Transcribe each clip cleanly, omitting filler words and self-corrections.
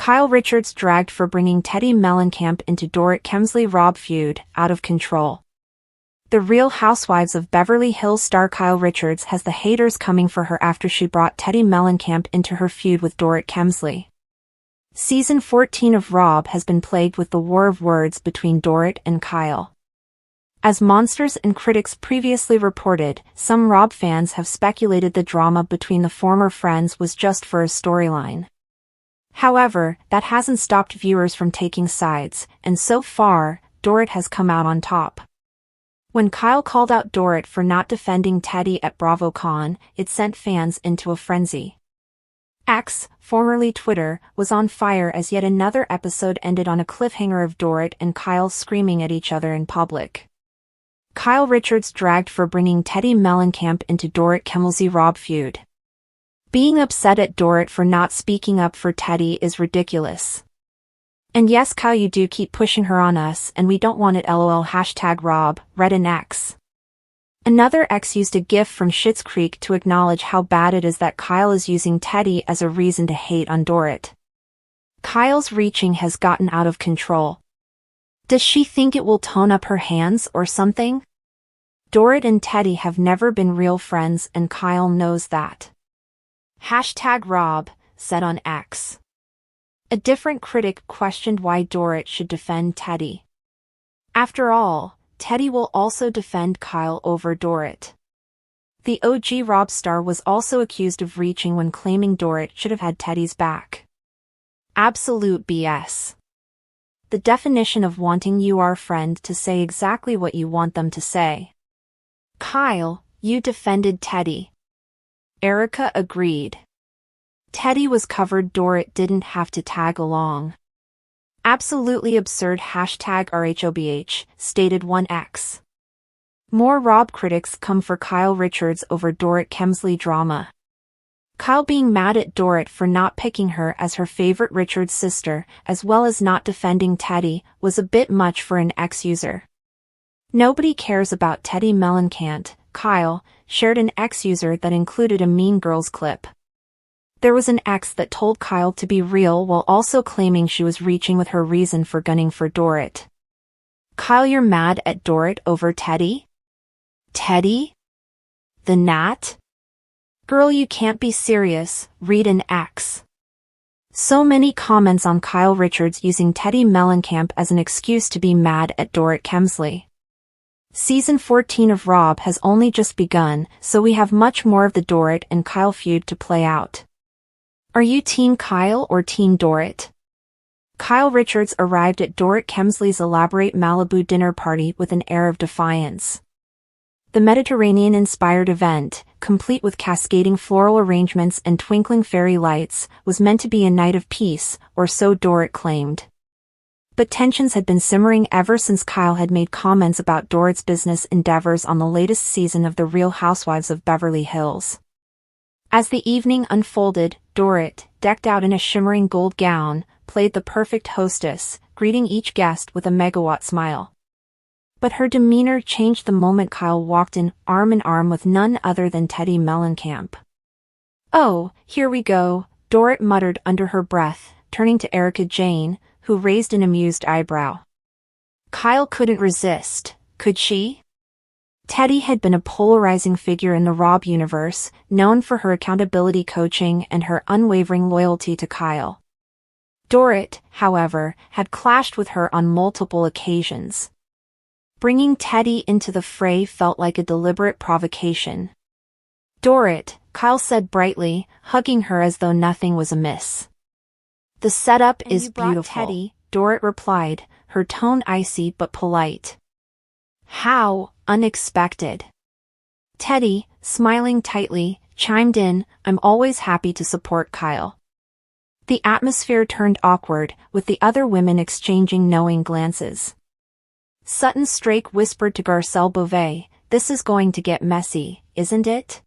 Kyle Richards dragged for bringing Teddi Mellencamp into Dorit Kemsley-Rob feud, out of control. The Real Housewives of Beverly Hills star Kyle Richards has the haters coming for her after she brought Teddi Mellencamp into her feud with Dorit Kemsley. Season 14 of Rob has been plagued with the war of words between Dorit and Kyle. As Monsters and critics previously reported, some Rob fans have speculated the drama between the former friends was just for a storyline. However, that hasn't stopped viewers from taking sides, and so far, Dorit has come out on top. When Kyle called out Dorit for not defending Teddi at BravoCon, it sent fans into a frenzy. X, formerly Twitter, was on fire as yet another episode ended on a cliffhanger of Dorit and Kyle screaming at each other in public. Kyle Richards dragged for bringing Teddi Mellencamp into Dorit Kemsley-Rob feud. Being upset at Dorit for not speaking up for Teddi is ridiculous. And yes, Kyle, you do keep pushing her on us and we don't want it, lol. #Rob, read an X. Another X used a gif from Schitt's Creek to acknowledge how bad it is that Kyle is using Teddi as a reason to hate on Dorit. Kyle's reaching has gotten out of control. Does she think it will tone up her hands or something? Dorit and Teddi have never been real friends and Kyle knows that. #Rob, said on X. A different critic questioned why Dorit should defend Teddi. After all, Teddi will also defend Kyle over Dorit. The OG Rob star was also accused of reaching when claiming Dorit should have had Teddi's back. Absolute BS. The definition of wanting your friend to say exactly what you want them to say. Kyle, you defended Teddi. Erica agreed. Teddi was covered, Dorit didn't have to tag along. Absolutely absurd. #RHOBH, stated one X. More Rob critics come for Kyle Richards over Dorit Kemsley drama. Kyle being mad at Dorit for not picking her as her favorite Richards sister, as well as not defending Teddi, was a bit much for an X user. Nobody cares about Teddi Mellencamp, Kyle shared an X user that included a Mean Girls clip. There was an X that told Kyle to be real while also claiming she was reaching with her reason for gunning for Dorit. Kyle, you're mad at Dorit over Teddi? Teddi? The Nat? Girl, you can't be serious, read an X. So many comments on Kyle Richards using Teddi Mellencamp as an excuse to be mad at Dorit Kemsley. Season 14 of Rob has only just begun, so we have much more of the Dorit and Kyle feud to play out. Are you Team Kyle or Team Dorit? Kyle Richards arrived at Dorit Kemsley's elaborate Malibu dinner party with an air of defiance. The Mediterranean-inspired event, complete with cascading floral arrangements and twinkling fairy lights, was meant to be a night of peace, or so Dorit claimed. But tensions had been simmering ever since Kyle had made comments about Dorit's business endeavors on the latest season of The Real Housewives of Beverly Hills. As the evening unfolded, Dorit, decked out in a shimmering gold gown, played the perfect hostess, greeting each guest with a megawatt smile. But her demeanor changed the moment Kyle walked in, arm in arm with none other than Teddi Mellencamp. "Oh, here we go," Dorit muttered under her breath, turning to Erica Jane, who raised an amused eyebrow. Kyle couldn't resist, could she? Teddi had been a polarizing figure in the Rob universe, known for her accountability coaching and her unwavering loyalty to Kyle. Dorit, however, had clashed with her on multiple occasions. Bringing Teddi into the fray felt like a deliberate provocation. "Dorit," Kyle said brightly, hugging her as though nothing was amiss. "The setup is beautiful," Teddi, Dorit replied, her tone icy but polite. "How unexpected." Teddi, smiling tightly, chimed in, "I'm always happy to support Kyle." The atmosphere turned awkward, with the other women exchanging knowing glances. Sutton Strake whispered to Garcelle Beauvais, "This is going to get messy, isn't it?"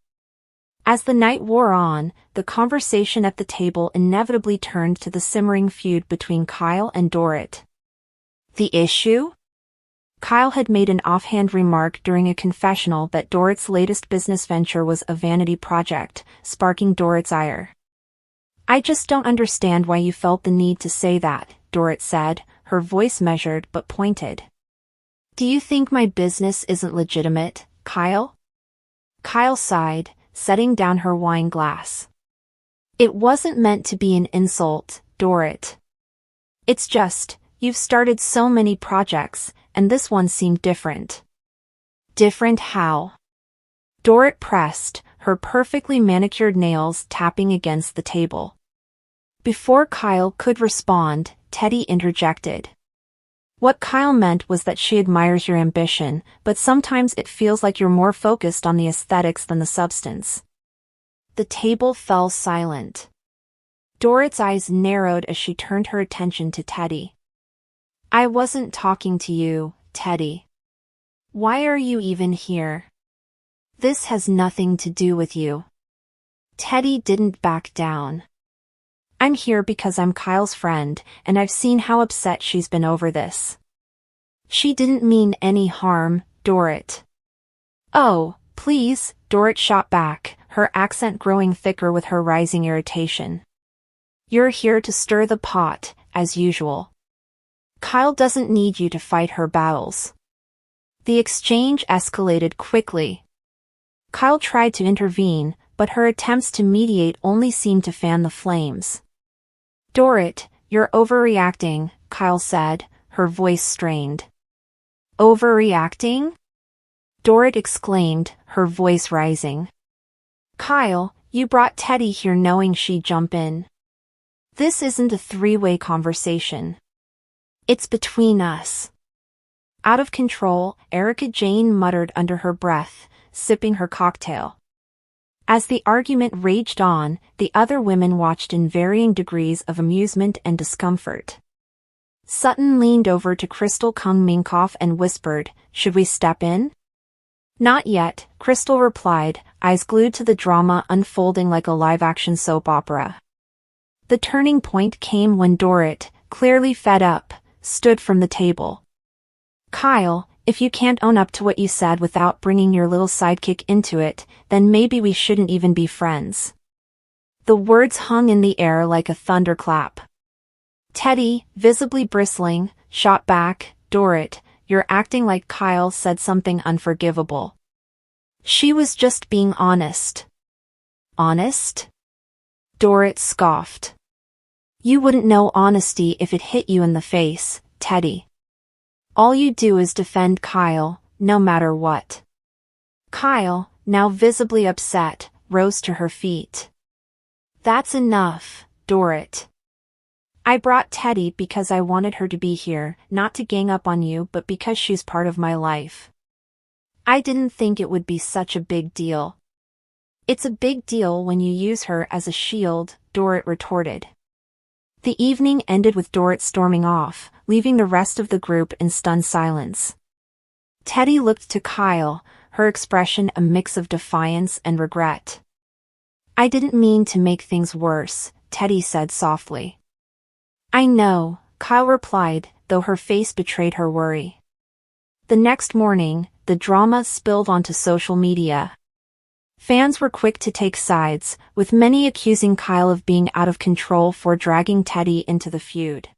As the night wore on, the conversation at the table inevitably turned to the simmering feud between Kyle and Dorit. The issue? Kyle had made an offhand remark during a confessional that Dorit's latest business venture was a vanity project, sparking Dorit's ire. I just don't understand why you felt the need to say that, Dorit said, her voice measured but pointed. Do you think my business isn't legitimate, Kyle? Kyle sighed, setting down her wine glass. It wasn't meant to be an insult, Dorit. It's just, you've started so many projects, and this one seemed different. Different how? Dorit pressed, her perfectly manicured nails tapping against the table. Before Kyle could respond, Teddi interjected. What Kyle meant was that she admires your ambition, but sometimes it feels like you're more focused on the aesthetics than the substance. The table fell silent. Dorit's eyes narrowed as she turned her attention to Teddi. I wasn't talking to you, Teddi. Why are you even here? This has nothing to do with you. Teddi didn't back down. I'm here because I'm Kyle's friend, and I've seen how upset she's been over this. She didn't mean any harm, Dorit. Oh, please, Dorit shot back, her accent growing thicker with her rising irritation. You're here to stir the pot, as usual. Kyle doesn't need you to fight her battles. The exchange escalated quickly. Kyle tried to intervene, but her attempts to mediate only seemed to fan the flames. Dorit, you're overreacting, Kyle said, her voice strained. Overreacting? Dorit exclaimed, her voice rising. Kyle, you brought Teddi here knowing she'd jump in. This isn't a three-way conversation. It's between us. Out of control, Erica Jane muttered under her breath, sipping her cocktail. As the argument raged on, the other women watched in varying degrees of amusement and discomfort. Sutton leaned over to Crystal Kung Minkoff and whispered, Should we step in? Not yet, Crystal replied, eyes glued to the drama unfolding like a live-action soap opera. The turning point came when Dorit, clearly fed up, stood from the table. Kyle, if you can't own up to what you said without bringing your little sidekick into it, then maybe we shouldn't even be friends. The words hung in the air like a thunderclap. Teddi, visibly bristling, shot back, Dorit, you're acting like Kyle said something unforgivable. She was just being honest. Honest? Dorit scoffed. You wouldn't know honesty if it hit you in the face, Teddi. All you do is defend Kyle, no matter what. Kyle, now visibly upset, rose to her feet. That's enough, Dorit. I brought Teddi because I wanted her to be here, not to gang up on you but because she's part of my life. I didn't think it would be such a big deal. It's a big deal when you use her as a shield, Dorit retorted. The evening ended with Dorit storming off, leaving the rest of the group in stunned silence. Teddi looked to Kyle, her expression a mix of defiance and regret. I didn't mean to make things worse, Teddi said softly. I know, Kyle replied, though her face betrayed her worry. The next morning, the drama spilled onto social media. Fans were quick to take sides, with many accusing Kyle of being out of control for dragging Teddi into the feud.